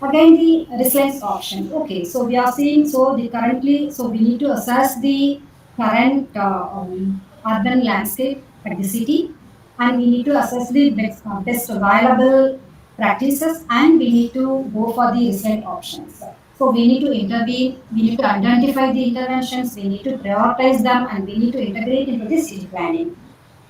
Again, the resilience option. Okay, so we are seeing so the currently, so we need to assess the current urban landscape at the city, and we need to assess the best available practices, and we need to go for the resilient options. So we need to intervene, we need to identify the interventions, we need to prioritize them, and we need to integrate into the city planning.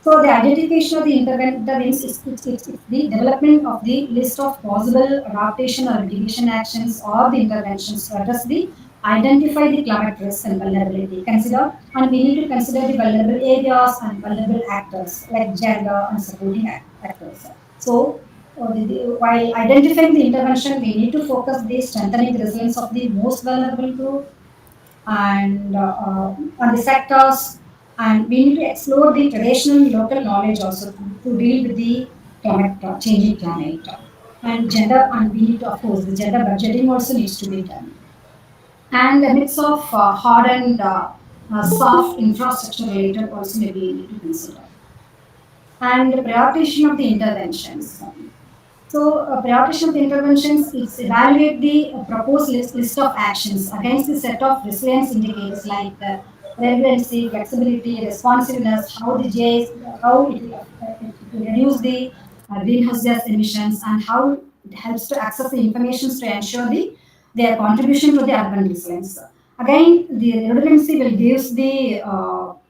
So the identification of the interventions it's the development of the list of possible adaptation or mitigation actions or the interventions to address the identify the climate risk and vulnerability. Consider and we need to consider the vulnerable areas and vulnerable actors like gender and supporting actors. So while identifying the intervention, we need to focus the strengthening the resilience of the most vulnerable group and on the sectors, and we need to explore the traditional local knowledge also to deal with the climate changing climate and gender, and we need to of course the gender budgeting also needs to be done, and a mix of hard and soft infrastructure related also maybe we need to consider, and the prioritization of the interventions. So, prioritization of the interventions is evaluate the proposed list of actions against the set of resilience indicators like relevancy, flexibility, responsiveness, how the J's, how it will reduce the greenhouse gas emissions, and how it helps to access the information to ensure their contribution to the urban resilience. Again, the redundancy will give the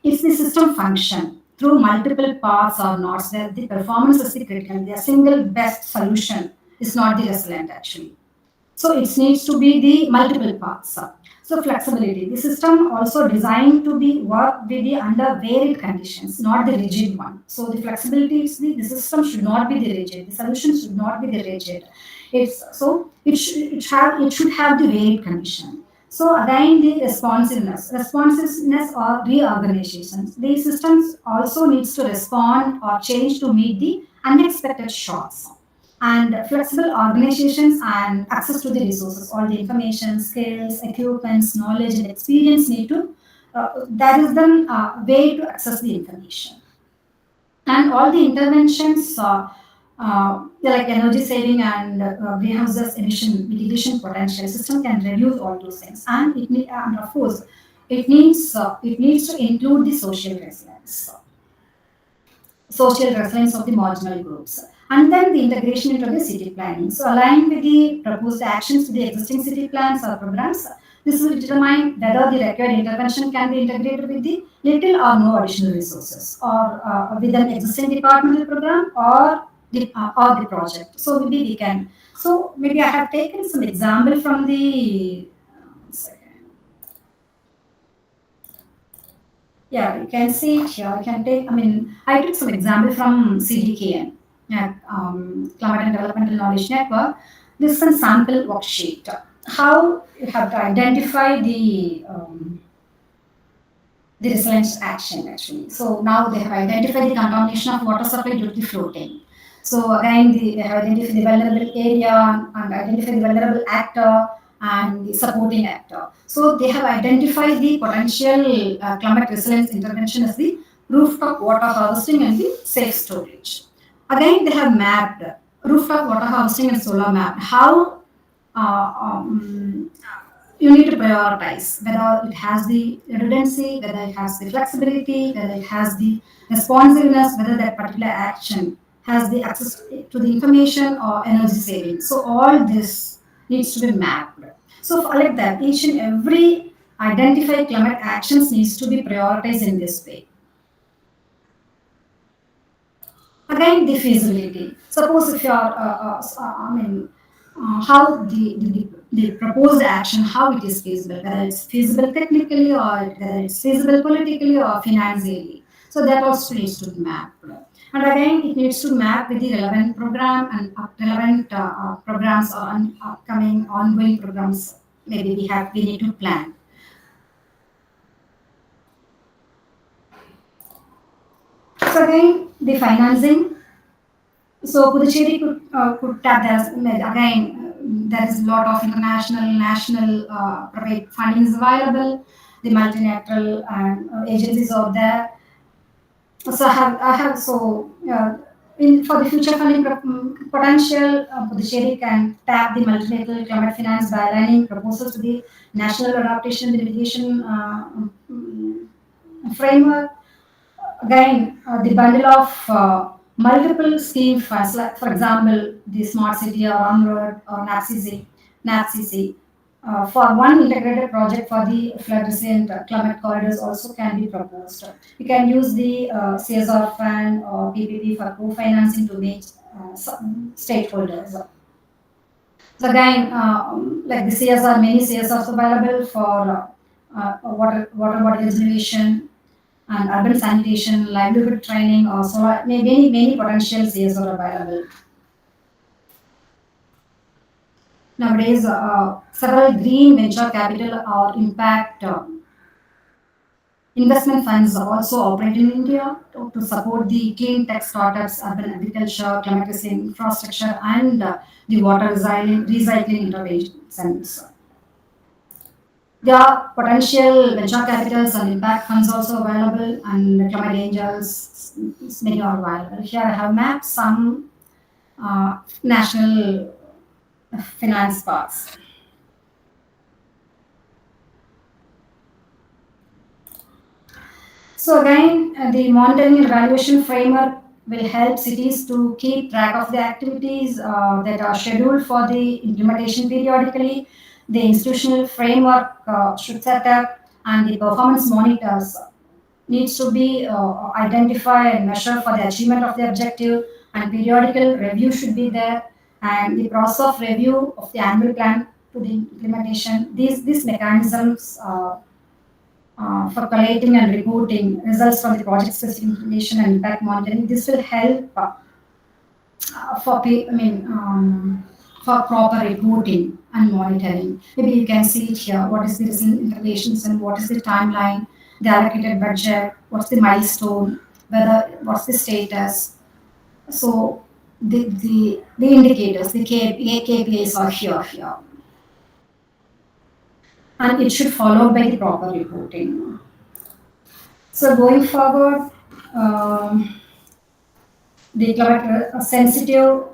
it's the system function through multiple paths or nodes. The performance is the critical. The single best solution is not the resilient actually. So it needs to be the multiple paths. So flexibility. The system also designed to be work with the under varied conditions, not the rigid one. So the flexibility is the system should not be the rigid. The solution should not be the rigid. It's so it should have the varied condition. So again, the responsiveness or reorganizations. These systems also needs to respond or change to meet the unexpected shocks, and flexible organizations and access to the resources, all the information, skills, equipments, knowledge, and experience need to. That is the way to access the information, and all the interventions. Like energy saving and greenhouse gas emission mitigation potential system can reduce all those things, and and of course it needs to include the social resilience of the marginal groups. And then the integration into the city planning. So align with the proposed actions to the existing city plans or programs. This will determine whether the required intervention can be integrated with the little or no additional resources, or with an existing departmental program, or the project. So maybe we can. So maybe I have taken some example from the. One second. Yeah, you can see it here. I can take. I mean, I took some example from CDKN, yeah, Climate and Developmental Knowledge Network. This is a sample worksheet. How you have to identify the resilience action actually. So now they have identified the contamination of water supply due to floating. So again, they have identified the vulnerable area and identified the vulnerable actor and the supporting actor. So they have identified the potential climate resilience intervention as the rooftop water harvesting and the safe storage. Again, they have mapped rooftop water harvesting and solar map. How you need to prioritize whether it has the redundancy, whether it has the flexibility, whether it has the responsiveness, whether that particular action has the access to the information or energy saving. So all this needs to be mapped. So for like that, each and every identified climate actions needs to be prioritized in this way. Again, the feasibility. Suppose if you are, how the proposed action, how it is feasible, whether it's feasible technically or whether it's feasible politically or financially. So that also needs to be mapped. And again, it needs to map with the relevant program and relevant programs or upcoming ongoing programs. Maybe we need to plan. So again, the financing. So Puducherry could tap again. There is a lot of international, national, private funding is available. The multilateral agencies are there. So I have for the future funding potential, Puducherry can tap the multilateral climate finance by aligning proposals to the national adaptation and mitigation framework. Again, the bundle of multiple scheme funds, like for example, the Smart City or Onward or NAPCC, for one integrated project for the flood resilient climate corridors also can be proposed. You can use the CSR fund or PPP for co-financing to meet stakeholders. So again, like the CSR, many CSRs available for water body regeneration and urban sanitation, livelihood training, or solar, many potential CSRs are available. Nowadays, several green venture capital or impact investment funds are also operate in India to support the clean tech startups, urban agriculture, climate resilient infrastructure, and the water recycling interventions. There are potential venture capitals and impact funds also available, and climate angels, many are available. Here I have mapped some national finance parks. So again, the monitoring and evaluation framework will help cities to keep track of the activities that are scheduled for the implementation periodically. The institutional framework should set up, and the performance monitors needs to be identified and measured for the achievement of the objective, and periodical review should be there, and the process of review of the annual plan to the implementation. These mechanisms for collating and reporting results from the project specific information and impact monitoring. This will help for proper reporting and monitoring. Maybe you can see it here. What is the recent interventions and what is the timeline, the allocated budget, what's the milestone, what's the status. So the indicators, the KPIs are here, and it should follow by the proper reporting. So going forward, the climate sensitive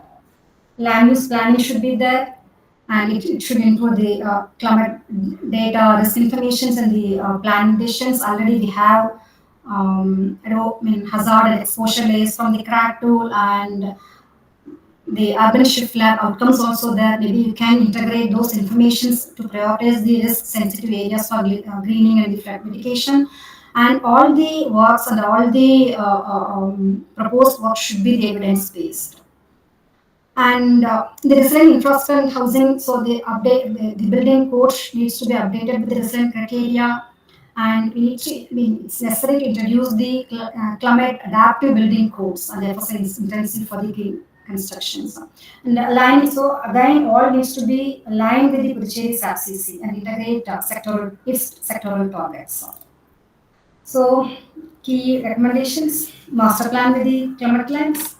land use planning should be there, and it should include the climate data, risk information, and the planning decisions. Already we have hazard and exposure layers from the CRAC tool and the urban shift lab outcomes also there. Maybe you can integrate those informations to prioritize the risk sensitive areas for greening and the flood mitigation. And all the works and all the proposed work should be the evidence based. And the resilient infrastructure and housing, so the building code needs to be updated with the resilient criteria. And we need to, I mean, it's necessary to introduce the climate adaptive building codes and therefore it's intensive for the green constructions. And align, so again, all needs to be aligned with the Puducherry SAPCC and integrate its sectoral targets. So, key recommendations: master plan with the climate lens.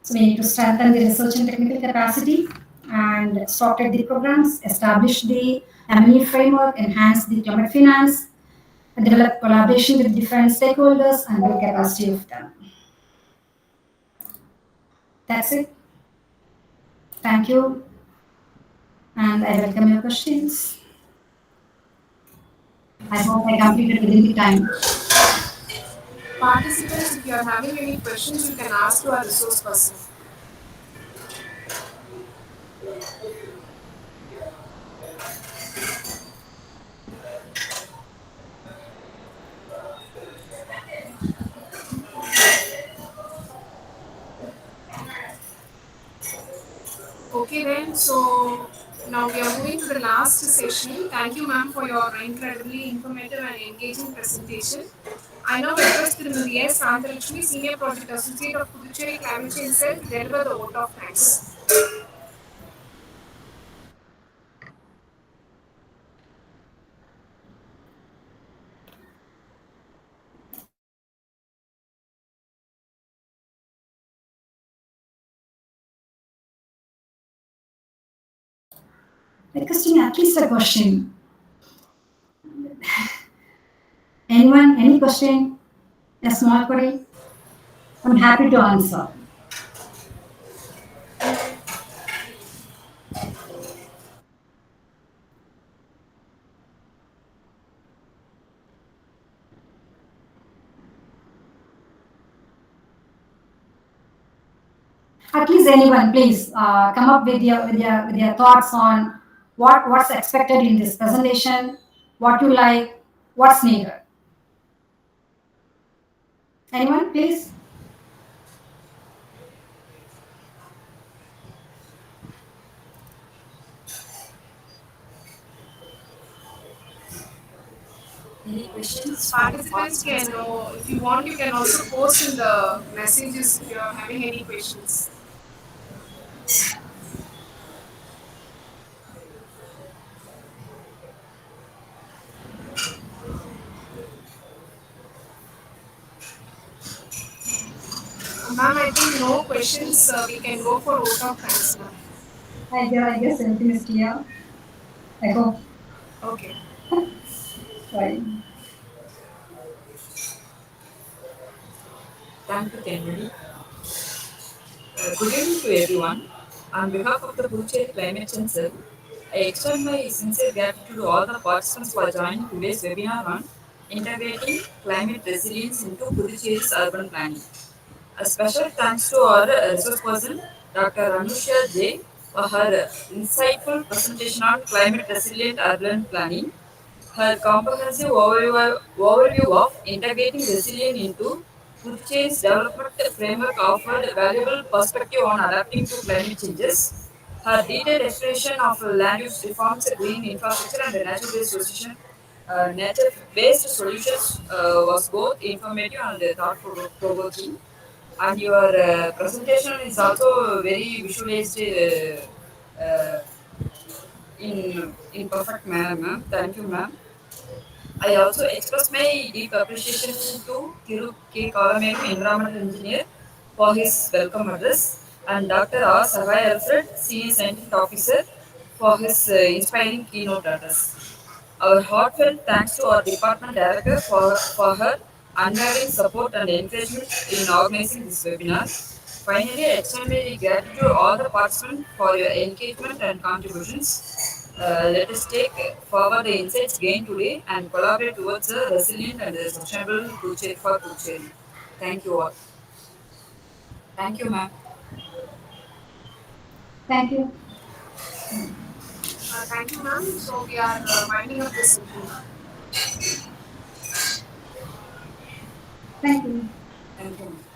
So, we need to strengthen the research and technical capacity and structure the programs, establish the M&E framework, enhance the climate finance, and develop collaboration with different stakeholders and build capacity of them. That's it. Thank you, and I welcome your questions. I hope I completed within the time. Participants, if you are having any questions, you can ask to our resource person. Okay then, so now we are moving to the last session. Thank you ma'am for your incredibly informative and engaging presentation. I now request Srimati S. Antarlakshmi, Senior Project Associate of Puducherry Climate Change Cell, to deliver the vote of thanks. Requesting at least a question. Anyone, any question? A small query? I'm happy to answer. At least anyone, please come up with your thoughts on what's expected in this presentation, what you like, what's needed. Anyone, please? Any questions? Participants can, if you want, you can also post in the messages if you are having any questions. Ma'am, I think no questions. We can go for vote of thanks now. I guess everything is clear. I hope. Okay. Fine. Thank you, Kennedy. Good evening to everyone. On behalf of the Puducherry Climate Change Cell, I extend my sincere gratitude to all the participants for joining today's webinar on integrating climate resilience into Puducherry's urban planning. A special thanks to our resource person, Dr. Anusha J, for her insightful presentation on climate resilient urban planning. Her comprehensive overview of integrating resilience into Puducherry's development framework offered valuable perspective on adapting to climate changes. Her detailed explanation of land use reforms, green infrastructure, and nature-based solutions was both informative and thought-provoking. And your presentation is also very visualized in perfect manner, ma'am. Thank you, ma'am. I also express my deep appreciation to Thiru K. Kalameru, Environmental Engineer, for his welcome address, and Dr. R. Sagai Alfred, Senior Scientific Officer, for his inspiring keynote address. Our heartfelt thanks to our Department Director for her unwavering support and encouragement in organizing this webinar. Finally, I extend my gratitude to all the participants for your engagement and contributions. Let us take forward the insights gained today and collaborate towards a resilient and sustainable future for Puducherry. Thank you all. Thank you, ma'am. Thank you. Thank you, ma'am. So we are winding up this session. Thank you. Thank you.